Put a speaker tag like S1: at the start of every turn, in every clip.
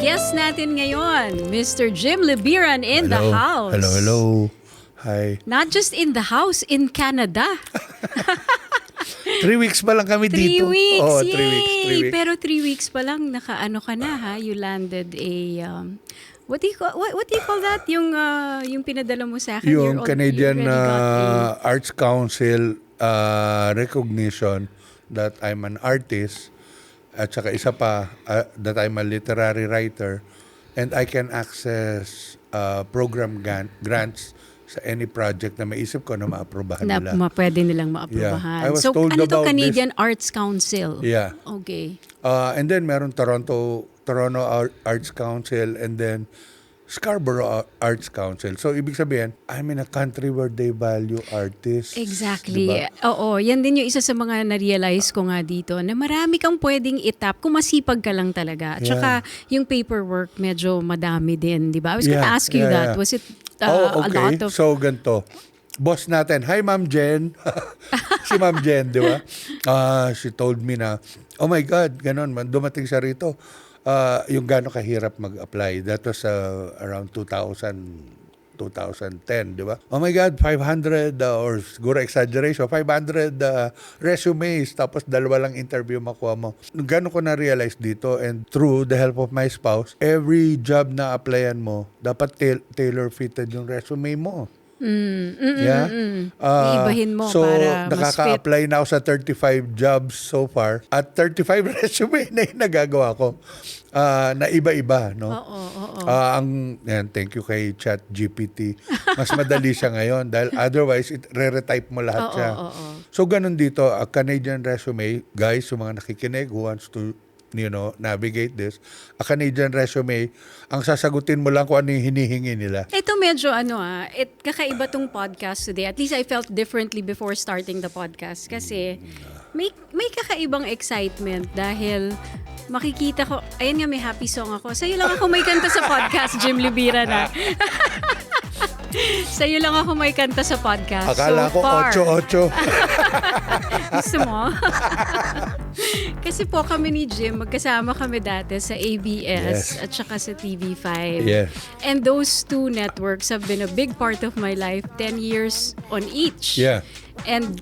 S1: guest natin ngayon, Mr. Jim Lebiran in the house.
S2: Hello. Hi.
S1: Not just in the house, in Canada.
S2: 3 weeks pa lang kami
S1: 3
S2: dito.
S1: weeks,
S2: Oo,
S1: yay!
S2: 3 weeks.
S1: Pero 3 weeks pa lang, nakaano ka na ha? You landed a, what do you call that? Yung pinadala mo sa akin?
S2: Yung Canadian
S1: you already got
S2: Arts Council recognition that I'm an artist at saka isa pa that I'm a literary writer and I can access program grants sa any project na maisip ko na maaprobahan nila.
S1: Pwede nilang maaprobahan.
S2: Yeah. I was
S1: So,
S2: told
S1: ano to
S2: about
S1: Canadian Arts Council?
S2: Yeah.
S1: Okay.
S2: And then meron Toronto Arts Council and then Scarborough Arts Council. So, ibig sabihin, I'm in a country where they value artists.
S1: Exactly.
S2: Diba?
S1: Oo, yan din yung isa sa mga na-realize ko nga dito na marami kang pwedeng itap kung masipag ka lang talaga. At saka yung paperwork medyo madami din, di ba? I was gonna ask you that. Was it a lot of...
S2: So, ganito. Boss natin, hi Ma'am Jen. Si Ma'am Jen, di ba? She told me na, oh my God, ganon, dumating siya rito. Yung gano'ng kahirap mag-apply. That was around 2010, di ba? Oh my God, 500 or siguro exaggeration, 500 resumes, tapos 2 lang interview makuha mo. Gano'n ko na-realize dito and through the help of my spouse, every job na applyan mo, dapat tailor-fitted yung resume mo.
S1: Iibahin mo
S2: so,
S1: para mas fit.
S2: nakaka-apply na ako sa 35 jobs so far at 35 resume na yung nagagawa ko na iba-iba. No?
S1: Oo.
S2: Thank you kay ChatGPT. Mas madali siya ngayon dahil otherwise, re-retype mo lahat siya. So, ganun dito, a Canadian resume, guys, yung mga nakikinig who wants to navigate this. A Canadian resume, ang sasagutin mo lang kung ano yung hinihingi nila.
S1: Ito medyo kakaiba tong podcast today. At least I felt differently before starting the podcast kasi may kakaibang excitement dahil makikita ko, ayan nga may happy song ako. Sa'yo lang ako may kanta sa podcast, Jim Lebiran na. Sa'yo lang ako may kanta sa podcast.
S2: Akala
S1: so
S2: ko
S1: far. 8-8. Gusto mo? Kasi po kami ni Jim, magkasama kami dati sa ABS at saka sa TV5.
S2: Yes.
S1: And those two networks have been a big part of my life, 10 years on each.
S2: Yeah.
S1: And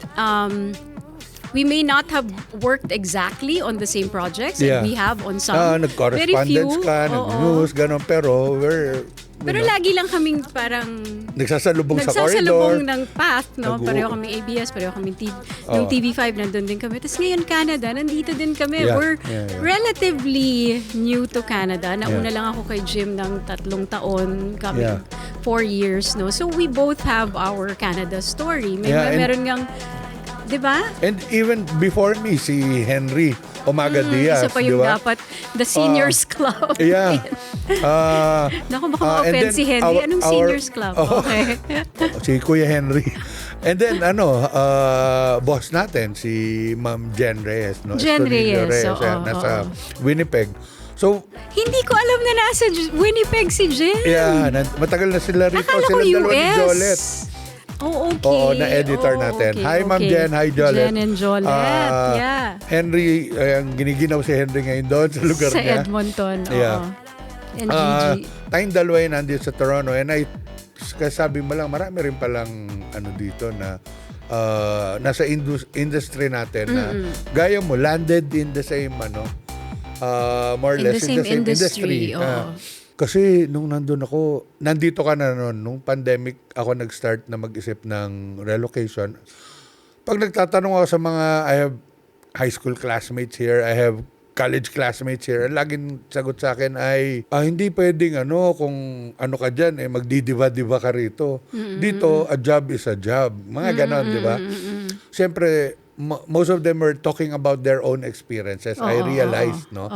S1: we may not have worked exactly on the same projects that we have on some.
S2: Nag-correspondence ka, nag-news, gano'n, pero
S1: pero lagi lang kaming parang
S2: nagsasalubong sa corridor.
S1: Nagsasalubong ng path, no? Pareho kaming ABS, pareho kaming nung TV5, nandun din kami. Tapos ngayon Canada, nandito din kami.
S2: Yeah.
S1: We're relatively new to Canada. Nauna lang ako kay Jim ng 3 taon, kami 4 years, no? So we both have our Canada story. Meron ngang, di ba?
S2: And even before me, si Henry Umaga Diaz,
S1: isa pa yung dapat the seniors club.
S2: Yeah.
S1: Naku, baka ma-offend si Henry. Anong seniors club? Okay.
S2: Si Kuya Henry. And then, boss natin, si Ma'am Jen Reyes. No?
S1: Jen Reyes.
S2: Nasa Winnipeg. So,
S1: hindi ko alam na nasa Winnipeg si Jen.
S2: Yeah, matagal na sila rito.
S1: Akala ko
S2: Sila dalawa ni
S1: US.
S2: Jolet.
S1: Oh, okay.
S2: Oo, na-editor natin.
S1: Okay,
S2: Hi, Ma'am Jen. Hi, Jolet.
S1: Jen and Jolet,
S2: Henry, ang giniginaw si Henry ngayon doon sa lugar
S1: sa
S2: niya.
S1: Sa Edmonton,
S2: Yeah.
S1: And Gigi.
S2: Tayong dalawa yun nandito sa Toronto. And sabi mo lang, marami rin palang dito na nasa industry natin na gaya mo, landed in the same, more or less in the same industry. Kasi nung nandito ka na noon, nung pandemic, ako nag-start na mag-isip ng relocation. Pag nagtatanong ako sa mga, I have high school classmates here, I have college classmates here, ang laging sagot sa akin ay, hindi pwedeng kung ano ka dyan, magdidiba-diba ka rito. Dito, a job is a job. Mga ganon, di ba? Siyempre, most of them were talking about their own experiences. I realized, no?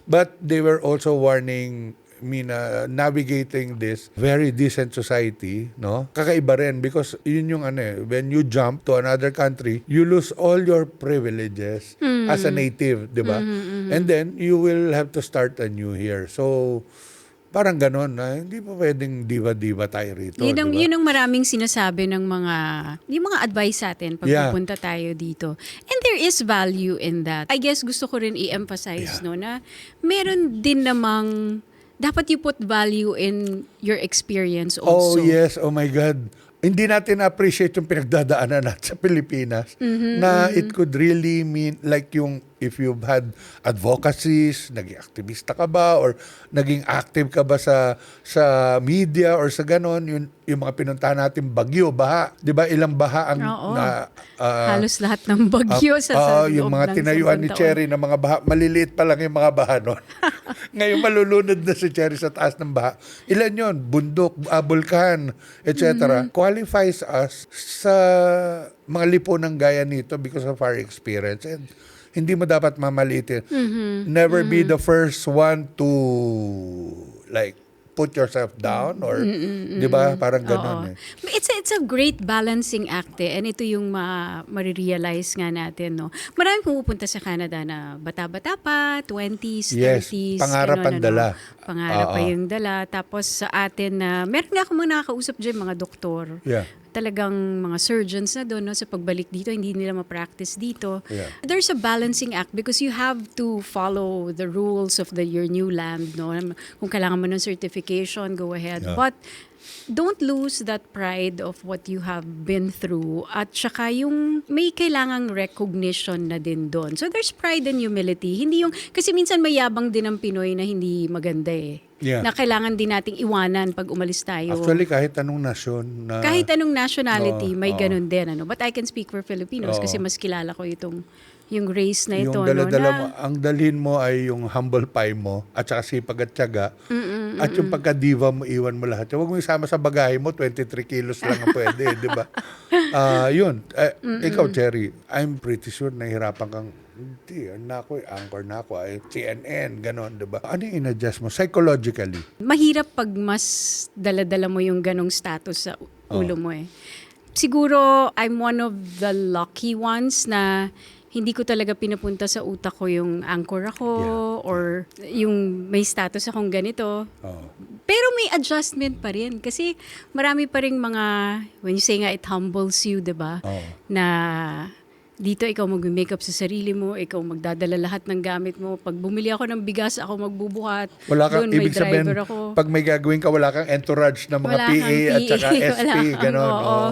S2: But they were also warning me na navigating this very decent society, no? Kakaiba rin because yun yung when you jump to another country, you lose all your privileges as a native, di ba? And then you will have to start anew here. So, parang ganon na hindi pa pwedeng diva-diva tayo rito.
S1: Yun ang maraming sinasabi ng yung mga advice sa atin pag pupunta tayo dito. And there is value in that. I guess gusto ko rin i-emphasize no, na meron din namang dapat you put value in your experience
S2: Oh
S1: also.
S2: yes, oh my God. Hindi natin na-appreciate yung pinagdadaanan natin sa Pilipinas na it could really mean like yung if you've had advocacies, naging aktivista ka ba or naging active ka ba sa media or sa ganon, yung mga pinuntahan natin bagyo, baha, 'di ba? Ilang baha ang
S1: Oo.
S2: na
S1: Halos lahat ng bagyo sa
S2: yung
S1: loob
S2: mga
S1: ng
S2: tinayuan
S1: 10
S2: ni
S1: taon.
S2: Cherry na mga baha, maliliit pa lang yung mga baha noon. Ngayon malulunod na si Cherry sa taas ng baha. Ilan yon? Bundok, bulkan, etc. Qualifies us sa mga lipunang gaya nito because of our experience. And hindi mo dapat mamalitin. Never be the first one to like put yourself down or 'di ba? Parang
S1: Oo.
S2: ganoon eh.
S1: It's a great balancing act eh. And ito yung marirealize nga natin, no. Maraming pumupunta sa Canada na bata-bata pa, 20s,
S2: Yes,
S1: 30s.
S2: pangarap
S1: ganun,
S2: ang dala.
S1: Pangarap pa
S2: Oo.
S1: yung dala. Tapos sa atin na, meron nga ako mga nakakausap dyan, mga doktor.
S2: Yeah.
S1: Talagang mga surgeons na doon, no, sa pagbalik dito, hindi nila ma-practice dito.
S2: Yeah.
S1: There's a balancing act because you have to follow the rules of your new land. No? Kung kailangan mo ng certification, go ahead.
S2: Yeah.
S1: But don't lose that pride of what you have been through at saka yung may kailangang recognition na din doon. So there's pride and humility. Hindi yung, kasi minsan may yabang din ang Pinoy na hindi maganda eh.
S2: Yeah.
S1: Na kailangan din nating iwanan pag umalis tayo.
S2: Actually, kahit anong nasyon na...
S1: Kahit anong nationality, may
S2: Oo.
S1: ganun din. Ano? But I can speak for Filipinos
S2: Oo.
S1: kasi mas kilala ko yung race na ito.
S2: Yung dala-dala mo,
S1: na,
S2: ang dalhin mo ay yung humble pie mo at saka sipag at tiyaga at yung pagka-diva mo, iwan mo lahat. Huwag mo isama sa bagahe mo, 23 kilos lang ang pwede, di ba? Yun. Ikaw, Cherry, I'm pretty sure nahihirapan kang hindi, anchor na ako, ay CNN, ganon, di ba? Ano yung in-adjust mo psychologically?
S1: mahirap pag mas dala-dala mo yung ganong status sa ulo mo eh. Siguro, I'm one of the lucky ones na hindi ko talaga pinapunta sa utak ko yung anchor ako or yung may status akong ganito.
S2: Oh.
S1: Pero may adjustment pa rin kasi marami pa ring mga, when you say nga it humbles you, 'di ba?
S2: Oh.
S1: Na dito ikaw mag-makeup sa sarili mo, ikaw magdadala lahat ng gamit mo. Pag bumili ako ng bigas, ako magbubuhat.
S2: Wala kang,
S1: Doon, may
S2: ibig sabihin,
S1: driver ako.
S2: pag may gagawin ka, wala kang entourage na mga
S1: Wala
S2: PA
S1: kang
S2: at saka
S1: PA, wala
S2: SP,
S1: kang,
S2: ganon.
S1: oo.
S2: Oh.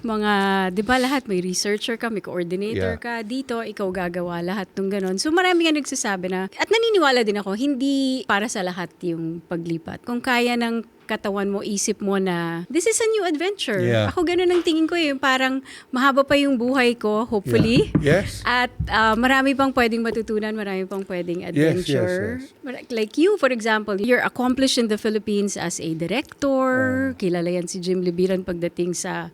S1: Mga, di ba lahat, may researcher ka, may coordinator
S2: Yeah.
S1: ka. Dito, ikaw gagawa lahat ng ganon. So marami nga nagsasabi na, at naniniwala din ako, hindi para sa lahat yung paglipat. Kung kaya ng katawan mo, isip mo na, this is a new adventure.
S2: Yeah.
S1: Ako ganun ang tingin ko eh. Parang mahaba pa yung buhay ko, hopefully.
S2: Yeah. Yes.
S1: At marami pang pwedeng matutunan, marami pang pwedeng adventure.
S2: yes.
S1: Like you, for example, you're accomplished in the Philippines as a director. Kilala yan si Jim Libiran pagdating sa,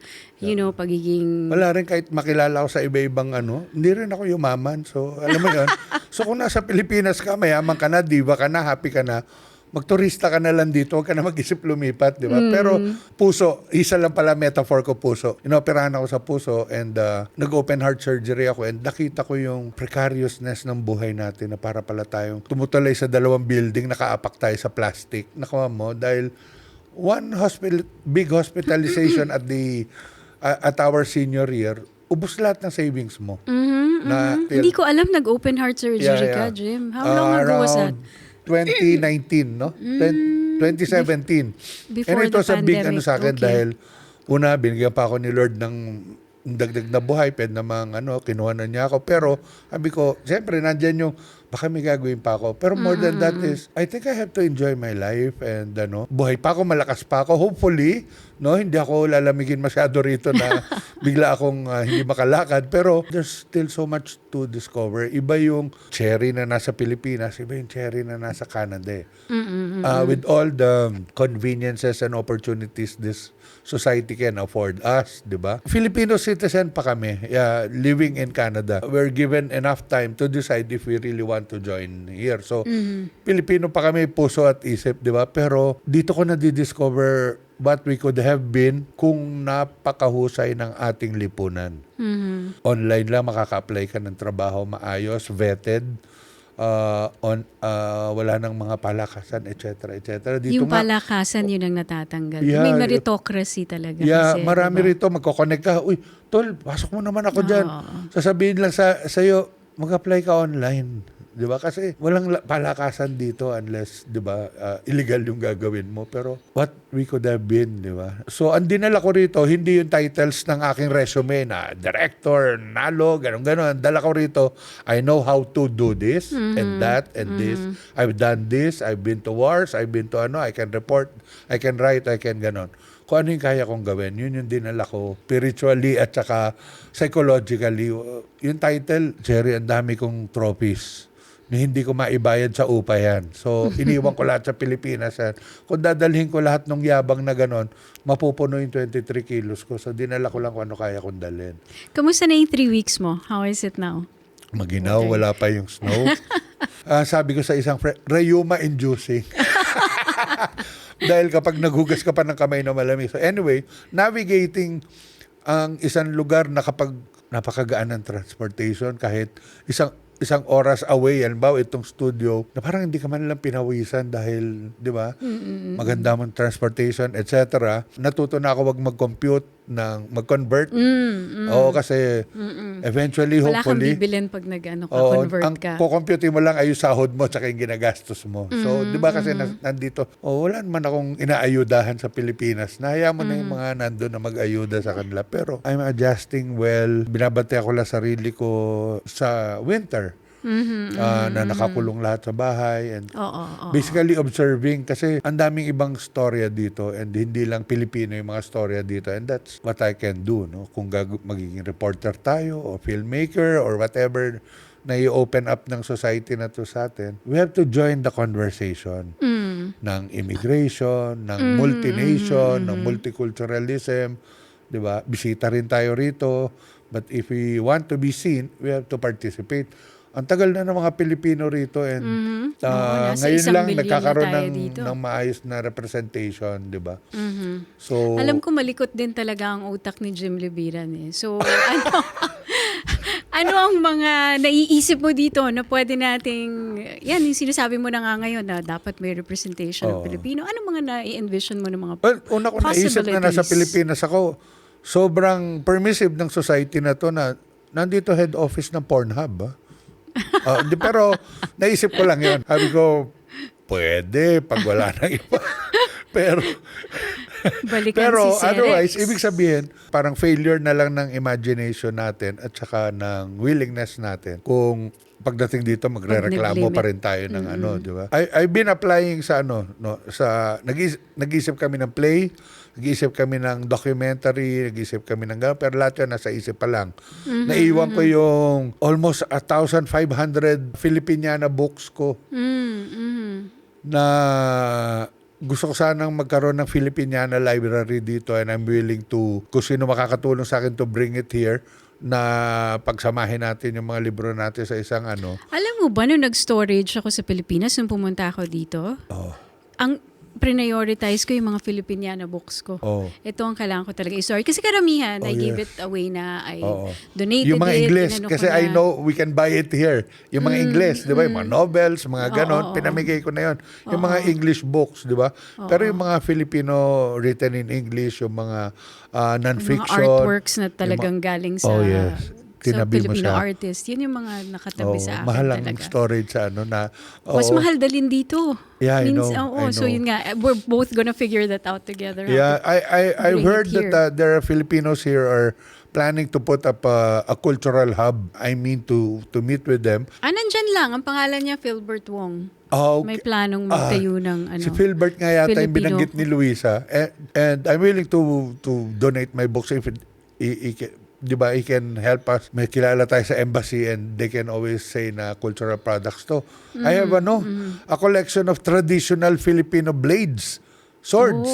S1: pagiging...
S2: Wala rin kahit makilala ko sa iba-ibang hindi rin ako yumaman. So, alam mo yun. So, kung nasa Pilipinas ka, mayaman ka na, diva ka na, happy ka na, magturista ka na lang dito, huwag ka na mag-isip lumipat, di ba? Pero puso, isa lang pala metaphor ko puso. Inoperahan ako sa puso and nag-open heart surgery ako and nakita ko yung precariousness ng buhay natin na para pala tayong tumutulay sa 2 building, nakaapak tayo sa plastic. Nakuha mo, dahil one big hospitalization at our senior year, ubos lahat ng savings mo.
S1: Hindi ko alam, nag-open heart surgery ka, Jim. How long ago was that?
S2: 2019, no? 2017.
S1: Before
S2: And it was
S1: the
S2: a big
S1: pandemic.
S2: sa akin
S1: Okay.
S2: dahil una, binigyan pa ako ni Lord ng dagdag na buhay, pwede namang kinuha na niya ako. Pero sabi ko, siyempre, nandyan yung, baka may gagawin pa ako. Pero more than that is, I think I have to enjoy my life and buhay pa ako, malakas pa ako. Hopefully, hindi ako lalamigin masyado rito na bigla akong hindi makalakad. Pero there's still so much to discover. Iba yung Cherry na nasa Pilipinas, iba yung Cherry na nasa Canada. With all the conveniences and opportunities this society can afford us, di ba? Filipino citizen pa kami, living in Canada. We're given enough time to decide if we really want to join here. So, Filipino pa kami, puso at isip, di ba? Pero dito ko na-discover what we could have been kung napakahusay ng ating lipunan. Online lang, makaka-apply ka ng trabaho maayos, vetted, wala nang mga palakasan, etc. Dito
S1: Yung
S2: nga,
S1: palakasan, yun ang natatanggal.
S2: Yeah,
S1: May meritocracy talaga.
S2: yeah,
S1: kasi,
S2: marami
S1: diba?
S2: rito, magkoconnect ka. Uy, tol, pasok mo naman ako dyan.
S1: Oo.
S2: Sasabihin lang sa'yo, mag-apply ka online. 'di ba? Kasi walang palakasan dito unless, 'di ba, illegal yung gagawin mo. Pero what we could have been, 'di ba? So, ang dinala ko rito, hindi yung titles ng aking resume na director, nalo, ganun-ganon. Dala ko rito, I know how to do this and that and this. I've done this, I've been to wars, I've been to I can report, I can write, I can ganon. Kung ano yung kaya kong gawin, yun yung dinala ko spiritually at saka psychologically. Yung title, Jerry, ang dami kong trophies na hindi ko maibayad sa upa yan. So, iniwan ko lahat sa Pilipinas yan. Kung dadalhin ko lahat ng yabang na ganon, mapupuno yung 23 kilos ko. So, dinala ko lang kung ano kaya kong dalhin.
S1: Kamusta na yung 3 weeks mo? How is it now?
S2: Maginaw, wala pa yung snow. Sabi ko sa isang friend, rheuma-inducing. Dahil kapag naghugas ka pa ng kamay na malamig. So anyway, navigating ang isang lugar na kapag napakagaan ng transportation, kahit isang oras away, halimbawa itong studio, na parang hindi ka man lang pinawisan dahil, di ba, maganda mong transportation, etc. Natuto na ako wag mag-convert. Oo, kasi eventually,
S1: Wala kang
S2: hopefully,
S1: bibilin pag convert ka.
S2: kukompute mo lang ay yung sahod mo tsaka yung ginagastos mo. So, di ba kasi nandito, wala naman akong inaayudahan sa Pilipinas. Nahaya mo na yung mga nandun na mag-ayuda sa kanila. Pero I'm adjusting well. Binabante ako lang sarili ko sa winter. Na nakakulong lahat sa bahay and basically observing kasi ang daming ibang storya dito and hindi lang Pilipino yung mga storya dito and that's what I can do, no? Kung magiging reporter tayo o filmmaker or whatever na i-open up ng society na to sa atin, we have to join the conversation ng immigration, ng multination, ng multiculturalism, di ba? Bisita rin tayo rito, but if we want to be seen, we have to participate. Ang tagal na ng mga Pilipino rito and ngayon lang nagkakaroon ng maayos na representation, di ba? So,
S1: alam ko malikot din talaga ang utak ni Jim Lebiran eh. So, ano ang mga naiisip mo dito na pwede nating, yan, yung sinasabi mo na nga ngayon na dapat may representation ng Pilipino. Ano mga na-envision mo ng mga
S2: una ko naisip na nasa Pilipinas ako, sobrang permissive ng society na to na nandito head office ng Pornhub, pero naisip ko lang yun. Sabi ko, pwede pag wala nang iba. pero
S1: si
S2: otherwise, ibig sabihin, parang failure na lang ng imagination natin at saka ng willingness natin. Kung pagdating dito, magre-reklamo pa rin tayo ng di ba? I've been applying sa nag-isip kami ng play, nag-isip kami ng documentary, nag-isip kami ng gano'n, pero lahat yun nasa isip pa lang. Naiwan ko yung almost 1,500 Filipiniana books ko na gusto ko sanang magkaroon ng Filipiniana library dito and I'm willing to, kung sino makakatulong sa akin to bring it here, na pagsamahin natin yung mga libro natin sa isang
S1: Alam mo ba, nung nag-storage ako sa Pilipinas, nung pumunta ako dito, ang prioritize ko yung mga Filipiniana books ko. Ito ang kailangan ko talaga i-store. Kasi karamihan, I gave it away na, I donated
S2: yung mga
S1: it.
S2: English, kasi I know we can buy it here. Yung mga English, di ba? Yung mga novels, mga ganon, pinamigay ko na yun. Yung mga English books, di ba? Pero yung mga Filipino written in English, yung mga non-fiction.
S1: Yung mga artworks na talagang galing sa... sa Filipino artist. Yun yung mga nakatabi sa akin
S2: mahal
S1: talaga.
S2: Mahal ang storage sa na.
S1: Mas mahal dalhin dito.
S2: Yeah, I know.
S1: So yun nga, we're both gonna figure that out together.
S2: Yeah, I've heard that there are Filipinos here are planning to put up a cultural hub. I mean to meet with them.
S1: Nandyan lang. Ang pangalan niya, Philbert Wong.
S2: Okay.
S1: May planong magtayo ng
S2: Si Philbert nga yata yung
S1: Filipino.
S2: binanggit ni Luisa. And I'm willing to donate my books if di ba, he can help us. May kilala tayo sa embassy and they can always say na cultural products to. I have a collection of traditional Filipino blades, swords.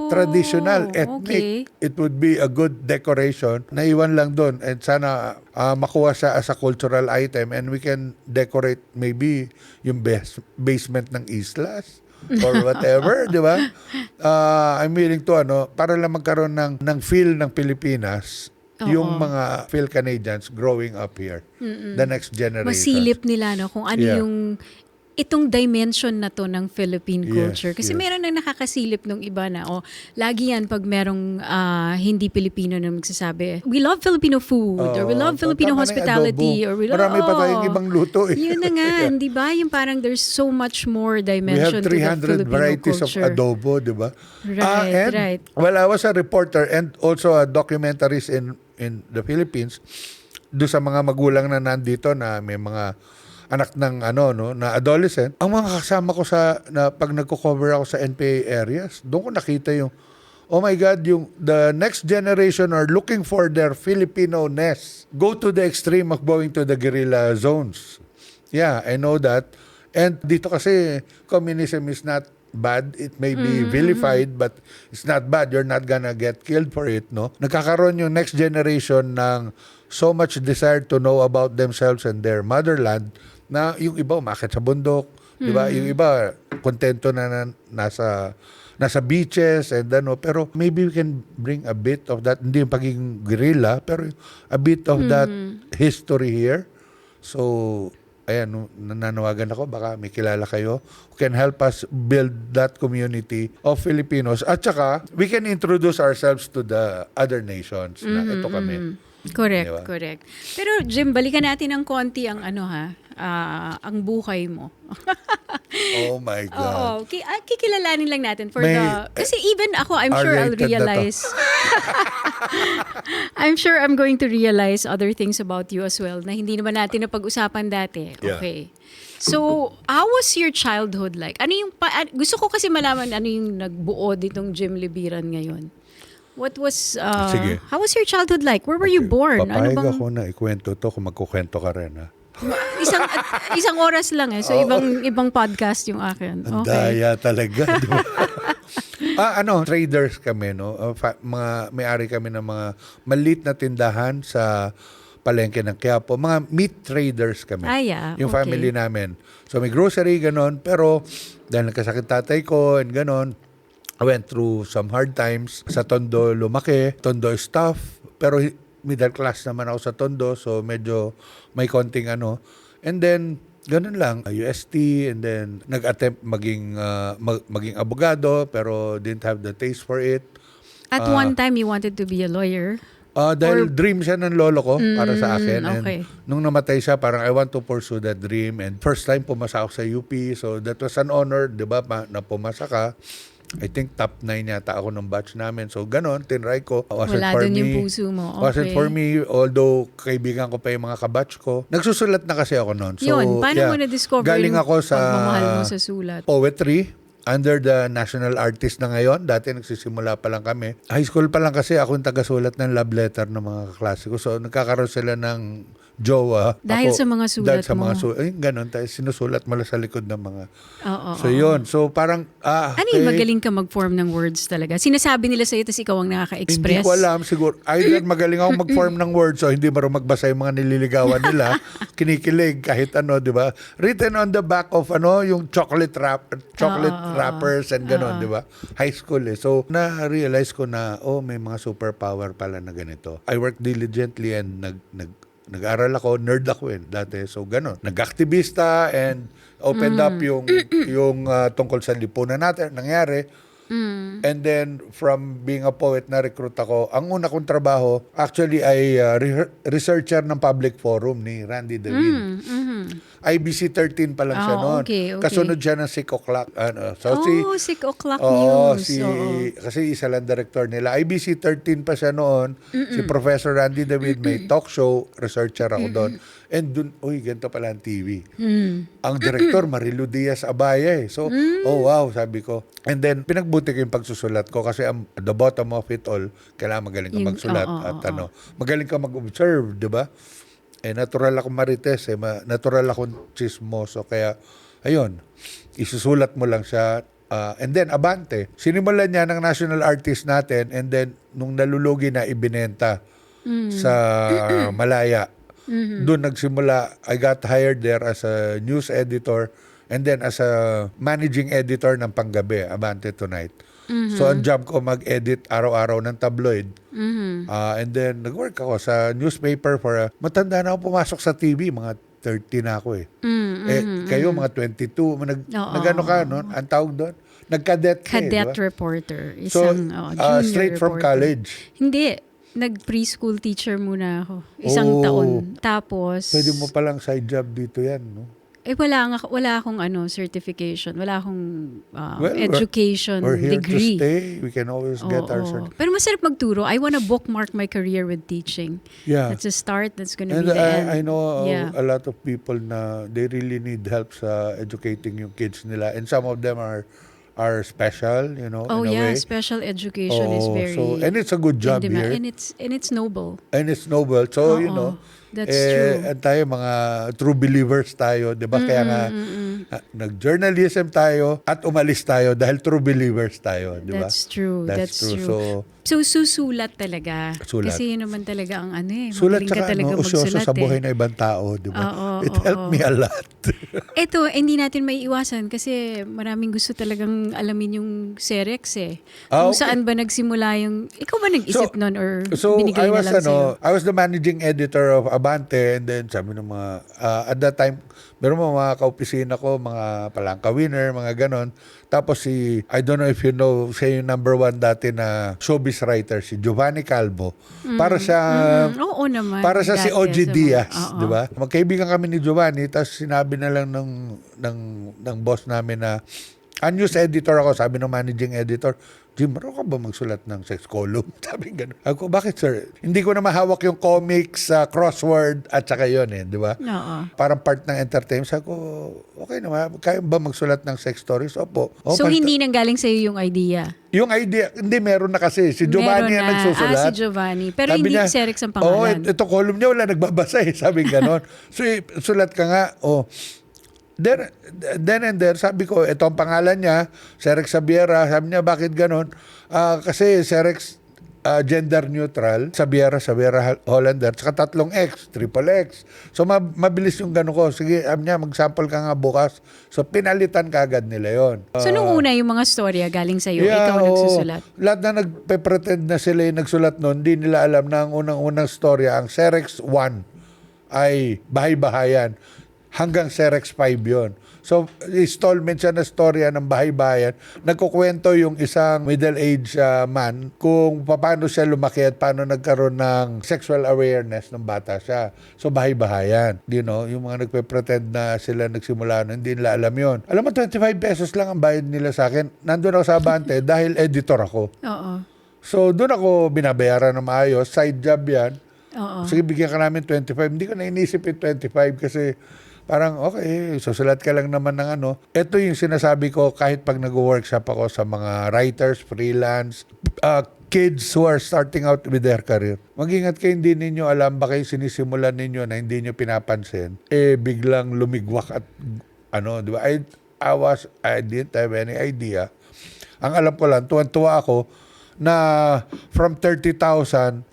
S2: Traditional, ethnic.
S1: Okay.
S2: It would be a good decoration. Naiwan lang doon and sana makuha siya as a cultural item and we can decorate maybe yung basement ng islas or whatever, di ba? I'm willing to para lang magkaroon ng feel ng Pilipinas. Yung mga Phil-Canadians growing up here. The next generation.
S1: Masilip nila kung ano yung itong dimension na to ng Philippine
S2: Yes,
S1: culture. Kasi
S2: yes.
S1: meron nang nakakasilip nung iba na, lagi yan pag merong hindi Pilipino na magsasabi, we love Filipino food, or we love Filipino
S2: tama na yung
S1: hospitality,
S2: adobo.
S1: or we love,
S2: Marami pa tayong ibang luto eh.
S1: Yun na nga, di ba? Yung parang there's so much more
S2: We
S1: dimension
S2: have
S1: to the
S2: 300
S1: Filipino
S2: varieties
S1: culture.
S2: of adobo, di ba?
S1: Right, right.
S2: Well, I was a reporter and also a documentarist in the Philippines. Doon sa mga magulang na nandito na may mga anak ng na adolescent. Ang mga kasama ko na pag nagko-cover ako sa NPA areas, doon ko nakita yung, oh my God, the next generation are looking for their Filipino-ness. Go to the extreme of going to the guerrilla zones. Yeah, I know that. And dito kasi, communism is not bad. It may be vilified, but it's not bad. You're not gonna get killed for it, no? Nagkakaroon yung next generation ng so much desire to know about themselves and their motherland na yung iba umakyat sa bundok, di ba? Yung iba kontento na nasa beaches and pero maybe we can bring a bit of that, hindi yung pagiging guerrilla, pero a bit of that history here. So, ayan, nananawagan ako, baka may kilala kayo who can help us build that community of Filipinos. At saka, we can introduce ourselves to the other nations na ito kami.
S1: Correct,
S2: Diba?
S1: correct. Pero Jim, balikan natin ng konti ang ang buhay mo.
S2: Oh my God.
S1: Oo, kikilalanin lang natin for
S2: May-
S1: kasi even ako, I'm sure I'll
S2: R-rated na to.
S1: realize. I'm sure I'm going to realize other things about you as well na hindi naman natin napag-usapan dati.
S2: Yeah.
S1: Okay. So, how was your childhood like? Ano yung gusto ko kasi malaman ano yung nagbuo ditong Jim Libiran ngayon. What was
S2: Sige.
S1: how was your childhood like? Where were you born?
S2: Papayag ako na ikwento to kung magkukwento ka rin, ha?
S1: Isang oras lang eh. So ibang podcast yung akin.
S2: Ang
S1: Okay.
S2: daya talaga, di ba? Traders kami, no? May-ari kami ng mga maliit na tindahan sa palengke ng Quiapo. Mga meat traders kami.
S1: Yeah.
S2: Yung
S1: Okay.
S2: family namin. So may grocery, ganon. Pero dahil nagkasakit tatay ko and ganon, I went through some hard times. Sa Tondo lumaki. Tondo is tough. Pero middle class naman ako sa Tondo. So medyo may konting And then, ganun lang. UST and then nag-attempt maging abogado pero didn't have the taste for it.
S1: At one time, you wanted to be a lawyer.
S2: Dahil dream siya ng lolo ko para sa akin.
S1: okay.
S2: And nung namatay siya, parang I want to pursue that dream. And first time pumasa ako sa UP. So that was an honor, di ba, na pumasa ka. I think top 9 yata ako ng batch namin. So ganon, tinry ko.
S1: Wala dun yung puso mo. Okay.
S2: Wasn't for me, although kaibigan ko pa yung mga kabatch ko. Nagsusulat na kasi ako noon. So,
S1: Yun, paano mo na-discover
S2: galing
S1: yung
S2: ako sa
S1: pagmamahal mo sa sulat?
S2: poetry under the national artist na ngayon. Dati nagsisimula pa lang kami. High school pa lang kasi ako yung tagasulat ng love letter ng mga kaklase ko. So nagkakaroon sila ng jowa.
S1: Dahil sa mga sulat
S2: dahil sa mga
S1: mo.
S2: ganun. Tayo sinusulat mo lang sa likod ng mga...
S1: Oo.
S2: So yun. So parang...
S1: Ano yung magaling ka mag-form ng words talaga? Sinasabi nila sa'yo tapos ikaw ang nakaka-express?
S2: Hindi ko alam. Siguro, either magaling ako mag-form ng words o hindi marunong magbasa yung mga nililigawan nila. Kinikilig kahit di ba? Written on the back of yung chocolate wrappers and gano'n, di ba? High school eh. So, na-realize ko na, may mga superpower pala na ganito. I worked diligently and nag-aral ako, nerd ako dati. So, gano'n. Nag-aktivista and opened up yung tungkol sa lipunan natin, nangyari. And then, from being a poet, na-recruit ako. Ang una kong trabaho, actually, ay researcher ng Public Forum ni Randy David. IBC 13 pa lang siya noon.
S1: Okay.
S2: Kasunod siya ng 6 o'clock.
S1: 6 o'clock
S2: Oo,
S1: news.
S2: kasi isa lang director nila. IBC 13 pa siya noon. Si Professor Randy David may talk show, researcher ako doon. And dun, ganito pala ang TV. Ang director, Marilu Diaz Abaya eh. So, wow, sabi ko. And then, pinagbuti ko yung pagsusulat ko kasi at the bottom of it all, kailangan magaling ka magsulat at magaling ka mag-observe, di ba? Natural akong marites, natural akong chismoso. Kaya, ayun, isusulat mo lang siya. And then, abante. Sinimulan niya ng national artist natin and then, nung nalulugi na, ibinenta sa Malaya. Doon nagsimula, I got hired there as a news editor and then as a managing editor ng Panggabi, Abante Tonight. So, ang job ko mag-edit araw-araw ng tabloid. And then, nag-work ako sa newspaper for matanda na ako pumasok sa TV, mga 30 na ako eh. Kayo mga 22, nag-ano ka, no? Ang tawag doon? Nag-cadet ka
S1: Cadet
S2: di ba?
S1: reporter.
S2: So,
S1: Junior
S2: straight from
S1: reporter.
S2: college.
S1: Hindi. Nag-preschool teacher muna ako. Isang taon. Tapos,
S2: Pwede mo palang side job dito yan, no?
S1: wala akong certification. Wala akong
S2: Well,
S1: education
S2: We're here
S1: degree.
S2: to stay. We can always get our
S1: Oo.
S2: certificate.
S1: Pero masarap magturo. I wanna bookmark my career with teaching.
S2: Yeah.
S1: That's a start. That's gonna
S2: And
S1: be the end.
S2: I know
S1: Yeah.
S2: a lot of people na they really need help sa educating yung kids nila. And some of them are special, you know,
S1: Oh
S2: in a
S1: yeah,
S2: way.
S1: special education is
S2: Oo,
S1: very
S2: and it's a good job
S1: in demand.
S2: here.
S1: And it's noble.
S2: And it's noble. So, you
S1: Oo,
S2: know,
S1: that's true.
S2: At tayo, mga true believers tayo, di ba? Kaya nga, nag-journalism tayo at umalis tayo dahil true believers tayo, di ba?
S1: That's true. That's true.
S2: So,
S1: So susulat talaga.
S2: Sulat.
S1: Kasi yun naman talaga ang
S2: sulat
S1: magaling ka
S2: tsaka
S1: talaga
S2: usyoso
S1: magsulat
S2: sa buhay
S1: eh.
S2: ng ibang tao, di ba?
S1: Oo,
S2: It helped me a lot.
S1: Ito, hindi natin may iwasan kasi maraming gusto talagang alamin yung Serex eh.
S2: Ah,
S1: Kung
S2: okay.
S1: saan ba nagsimula yung, ikaw ba nag-isip nun or
S2: So
S1: binigay
S2: I
S1: na
S2: was
S1: lang sa'yo?
S2: I was the managing editor of Abante, and then sabi ng mga at that time meron mga kaopisina ko, mga palangka winner, mga ganon. Tapos I don't know if you know, siya yung number 1 dati na showbiz writer, si Giovanni Calvo. Para siya
S1: Oo naman.
S2: para siya si
S1: Dati
S2: OG
S1: sa mga-
S2: Diaz,
S1: Oo.
S2: di ba? Magkaibigan kami ni Giovanni, tapos sinabi na lang ng boss namin na news editor ako, sabi ng managing editor, Jim, meron ka ba magsulat ng sex column? Sabi gano'n. Ako, bakit sir? Hindi ko na mahawak yung comics, crossword, at saka yun di ba?
S1: Oo.
S2: Parang part ng entertainment. Sabi ko, okay naman, kaya ba magsulat ng sex stories? Opo.
S1: So hindi nanggaling sa'yo yung idea?
S2: Yung idea, hindi, meron na kasi. Si Giovanni
S1: Meron
S2: ang nagsusulat.
S1: si Giovanni. Pero
S2: Sabi
S1: hindi
S2: niya,
S1: Serex ang pangalan.
S2: ito column niya, wala nagbabasa Sabi ganon. So, sulat ka nga, Then and there, sabi ko, ito ang pangalan niya, Serex Sabiera. Sabi niya, bakit ganon? Kasi Serex gender neutral, Sabiera Hollander, saka 3X, triple X. So, mabilis yung gano'n ko. Sige, sabi niya, mag-sample ka nga bukas. So, pinalitan ka agad nila yon.
S1: So nung una yung mga storya galing sa'yo, ikaw nagsusulat?
S2: Lahat na nagpe-pretend na sila yung nagsulat noon, hindi nila alam na ang unang-unang storya, ang Serex 1 ay bahay-bahayan. Hanggang Serex 5 yon. So, installment siya na storya ng bahay-bahayan. Nagkukwento yung isang middle-aged man kung paano siya lumaki at paano nagkaroon ng sexual awareness ng bata siya. So, bahay-bahayan. You know, yung mga nagpe-pretend na sila nagsimula na hindi nila alam yon. Alam mo, 25 pesos lang ang bayad nila sa akin. Nandun ako sa Abante dahil editor ako.
S1: Oo.
S2: So, doon ako binabayaran na maayos. Side job yan.
S1: Oo.
S2: Sige, bigyan ka namin 25. Hindi ko na inisip yung 25 kasi parang, okay, susulat ka lang naman ng ano. Ito yung sinasabi ko kahit pag nag-workshop ako sa mga writers, freelance, kids who are starting out with their career. Mag-ingat kayo, hindi ninyo alam, baka yung sinisimulan ninyo na hindi nyo pinapansin, biglang lumigwak at di ba? I didn't have any idea. Ang alam ko lang, tuwan-tuwa ako na from 30,000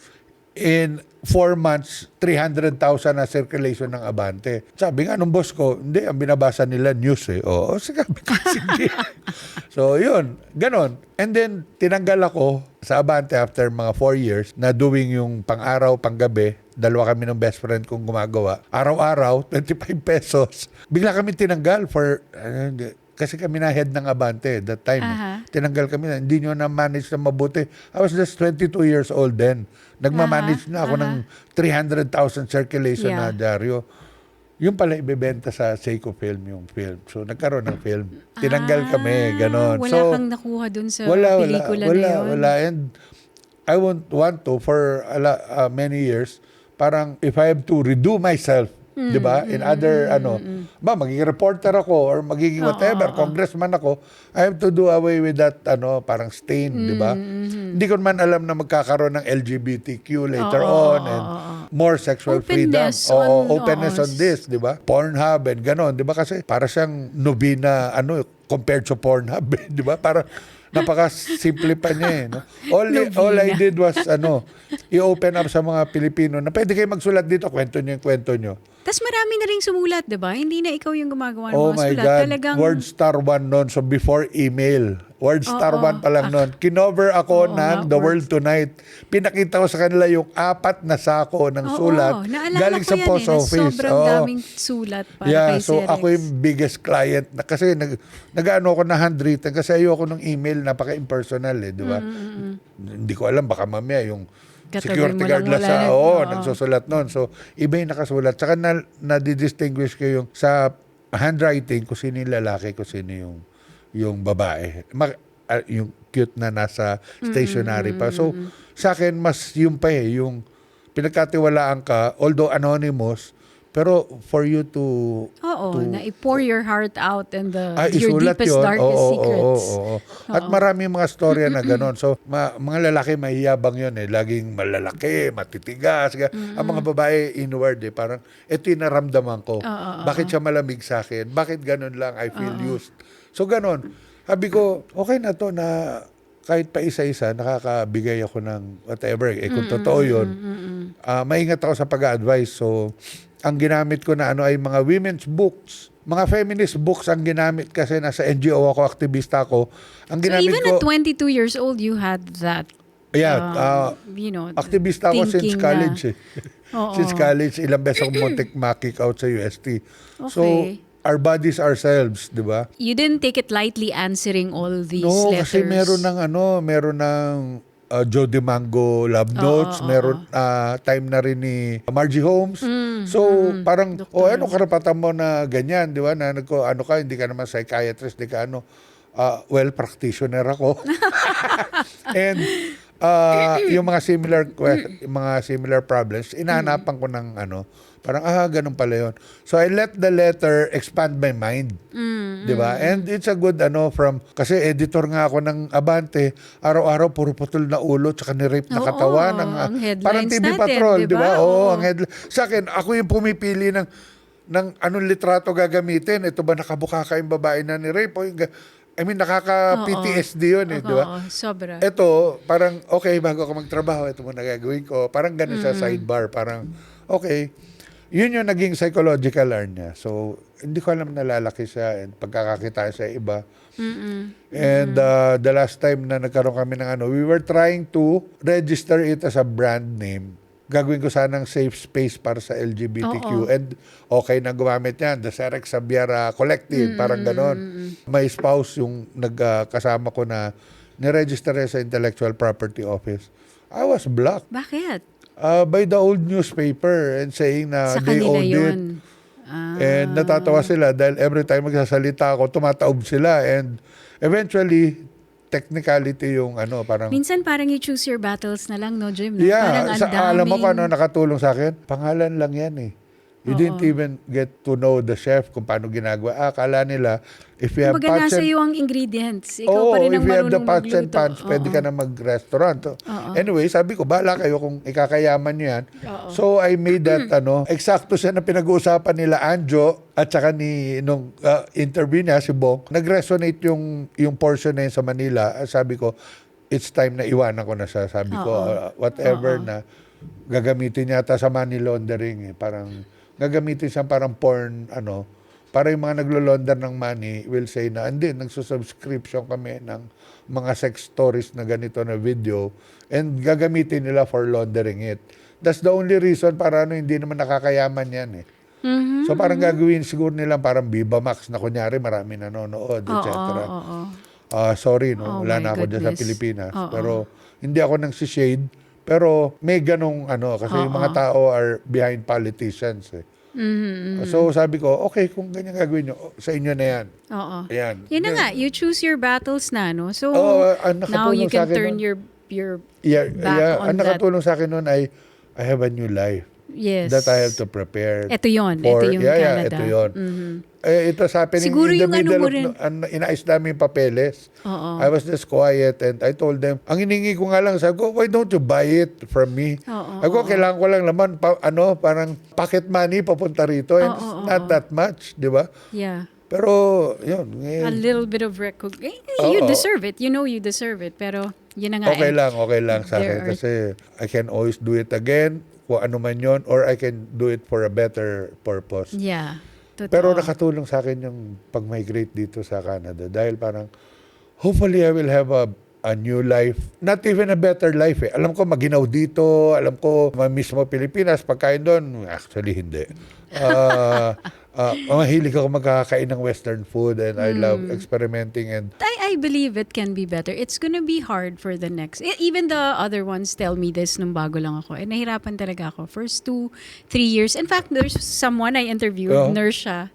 S2: in 4 months, 300,000 na circulation ng Abante. Sabi nga nung boss ko, hindi, ang binabasa nila news Oo, sige. So, yun, ganon. And then, tinanggal ako sa Abante after mga 4 years na doing yung pang-araw, pang-gabi. Dalawa kami ng best friend kong gumagawa. Araw-araw, 25 pesos. Bigla kami tinanggal for... kasi kami na head ng Abante that time. Tinanggal kami na, hindi nyo na-manage na mabuti. I was just 22 years old then. Nagmamanage na ako ng 300,000 circulation na dyaryo. Yung pala ibebenta sa Seiko Film, yung film. So, nagkaroon ng film. Tinanggal kami, ganon.
S1: Wala kang nakuha dun sa pelikula na yun?
S2: Wala. And I won't want to for many years. Parang if I have to redo myself, di ba? In other, magiging reporter ako or magiging whatever, congressman ako, I have to do away with that, parang stain, di ba? Hindi ko man alam na magkakaroon ng LGBTQ later on and more sexual freedom. Openness on this, di ba? Pornhub and ganon, di ba? Kasi para siyang nobina, compared to Pornhub, di ba? Para napaka-simple pa niya no? All I did was, i-open up sa mga Pilipino na pwede kayo magsulat dito, kwento niyo yung kwento niyo.
S1: Tapos marami na rin sumulat, di ba? Hindi na ikaw yung gumagawa ng
S2: Oh
S1: mga
S2: my
S1: sulat.
S2: God,
S1: Talagang...
S2: WordStar 1 noon, so before email. World Star
S1: Oo.
S2: 1 pa lang noon. Kinover ako
S1: Oo
S2: ng
S1: nga,
S2: The World Tonight. Pinakita ko sa kanila yung 4 na sako ng sulat
S1: Naalala
S2: galing
S1: ko
S2: sa
S1: yan
S2: post
S1: na
S2: office.
S1: sobrang
S2: Oo.
S1: daming sulat para
S2: Yeah,
S1: kay
S2: so
S1: Cerex.
S2: ako yung biggest client na, kasi nag-ano ako na handwritten kasi ayoko ng email napaka-impersonal di ba? Hindi ko alam baka mamaya yung
S1: Katabi
S2: security
S1: mo
S2: guard
S1: lang
S2: lang sa
S1: wala. Oo.
S2: nagsusulat noon. So iba yung nakasulat. Saka na-distinguish ko yung sa handwriting kung sino yung lalaki, kung sino yung babae. Yung cute na nasa stationery pa. So sa akin mas yung pa yung pinagkatiwalaan ka, although anonymous, pero for you to
S1: Na i-pour your heart out and your
S2: isulat
S1: deepest,
S2: yun.
S1: darkest secrets.
S2: Oo. At maraming mga storya na gano'n. So, mga lalaki mahiyabang yun Laging malalaki, matitigas. Ang mga babae inward Parang, ito yung naramdaman ko. Bakit siya malamig sa akin? Bakit gano'n lang? I feel used. So, gano'n. Sabi ko, okay na to na kahit pa isa-isa, nakakabigay ako ng whatever. Kung totoo yun, maingat ako sa pag-advise. So, ang ginamit ko na ay mga women's books. Mga feminist books ang ginamit kasi nasa NGO ako, aktivista ako. Ang
S1: So
S2: ginamit
S1: even
S2: ko,
S1: at 22 years old, you had that,
S2: aktivista ako since
S1: thinking
S2: college
S1: Oo.
S2: Since college, ilang beses ako muntik ma-kick out sa UST. So,
S1: Okay.
S2: our bodies ourselves, di ba?
S1: You didn't take it lightly answering all these
S2: No,
S1: letters.
S2: kasi meron ng Joe DeMango love notes, meron time na rin ni Margie Holmes. So, parang ano karapatan mo na ganyan, di ba? Na hindi ka naman psychiatrist, di ka well, practitioner ako. And yung mga similar problems, inahanapan ko ng parang ganun pala yun. So I let the letter expand my mind. 'Di ba? And it's a good kasi editor nga ako ng Abante, araw-araw puro putol na ulo tsaka ni-rape na katawan ng
S1: ang headlines
S2: parang TV
S1: natin,
S2: Patrol, 'di
S1: 'di ba?
S2: ba? Oo,
S1: Oo.
S2: ang headline. Sa akin, ako yung pumipili ng anong litrato gagamitin. Ito ba nakabukaka yung babae na ni-rape o nakaka-PTSD yun di ba?
S1: Oo, sobra.
S2: Ito, parang, okay, bago ako magtrabaho, ito muna gagawin ko. Parang ganun sa sidebar. Parang, okay. Yun yung naging psychological learn niya. So, hindi ko alam na lalaki siya and pagkakakita sa iba. And the last time na nagkaroon kami ng we were trying to register it as a brand name. Gagawin ko sanang safe space para sa LGBTQ. And okay na gumamit yan. The Cerex Sabiara Collective, parang ganon. May spouse yung nagkasama ko na niregister sa Intellectual Property Office. I was blocked
S1: Bakit?
S2: by the old newspaper and saying na
S1: Sa
S2: they
S1: kanila
S2: owned it.
S1: yun.
S2: And natatawa sila dahil every time magsasalita ako, tumataob sila. And eventually, technicality yung parang...
S1: Minsan parang you choose your battles na lang, no, Jim? No?
S2: Yeah,
S1: Parang ang
S2: alam mo kung
S1: daming-
S2: nakatulong sa akin? Pangalan lang yan You didn't even get to know the chef kung paano ginagawa. Akala nila, if you have
S1: Kumbaga
S2: pots
S1: nasa
S2: and...
S1: iyo ang ingredients. Ikaw pa rin ang
S2: if you have the
S1: marunong
S2: pots and
S1: magluto.
S2: pans, pwede ka na mag-restaurant. Anyway, sabi ko, bahala kayo kung ikakayaman nyo yan. So, I made that, eksakto siya na pinag-uusapan nila Anjo at saka nung interview niya, si Bong, nag-resonate yung portion na yun sa Manila. Sabi ko, it's time na iwanan ko na siya. Sabi ko, whatever na gagamitin yata sa money laundering. Parang gagamitin siya parang porn, para yung mga naglo-launder ng money will say na, hindi, nagsusubscription kami ng mga sex stories na ganito na video and gagamitin nila for laundering it. That's the only reason para hindi naman nakakayaman yan So parang gagawin siguro nila parang Viva Max na kunyari marami nanonood, etc. Sorry, wala na ako dyan sa
S1: goodness.
S2: Pilipinas. Pero hindi ako nang shade. Pero may ganong kasi yung mga tao are behind politicians So sabi ko, okay, kung ganyan gagawin nyo, sa inyo na yan.
S1: Oo.
S2: Ayan.
S1: Yun na nga, you choose your battles na, no? So, now
S2: nakatulong
S1: you
S2: sa
S1: can
S2: akin
S1: turn
S2: nun.
S1: your
S2: Ang
S1: back on that.
S2: nakatulong sa akin noon ay, I have a new life
S1: Yes.
S2: that I have to prepare.
S1: Ito yun.
S2: for,
S1: Ito yung
S2: ito
S1: Canada.
S2: yun. It was happening
S1: Siguro
S2: in the
S1: yung
S2: middle
S1: mo
S2: of,
S1: rin.
S2: inayos namin yung papeles. I was just quiet and I told them, ang hiningi ko nga lang, sabi ko, why don't you buy it from me? Ako, kailangan ko lang naman, parang pocket money papunta rito and it's not that much, di ba?
S1: Yeah.
S2: Pero, yun.
S1: A little bit of recognition. You deserve it. You know you deserve it. Pero, yun na nga
S2: Okay lang sa akin
S1: There are-
S2: kasi I can always do it again, kung ano man yun, or I can do it for a better purpose.
S1: Yeah. Totoo.
S2: Pero nakatulong sa akin yung pag-migrate dito sa Canada dahil parang hopefully I will have a new life. Not even a better life eh. Alam ko maginaw dito, alam ko ma-miss mo Pilipinas, pagkain doon, actually hindi. Mahilig ako magkakain ng Western food and I love experimenting and
S1: I believe it can be better. It's gonna be hard for the next. Even the other ones tell me this nung bago lang ako. And nahirapan talaga ako. First 2-3 years. In fact, there's someone I interviewed, nurse siya.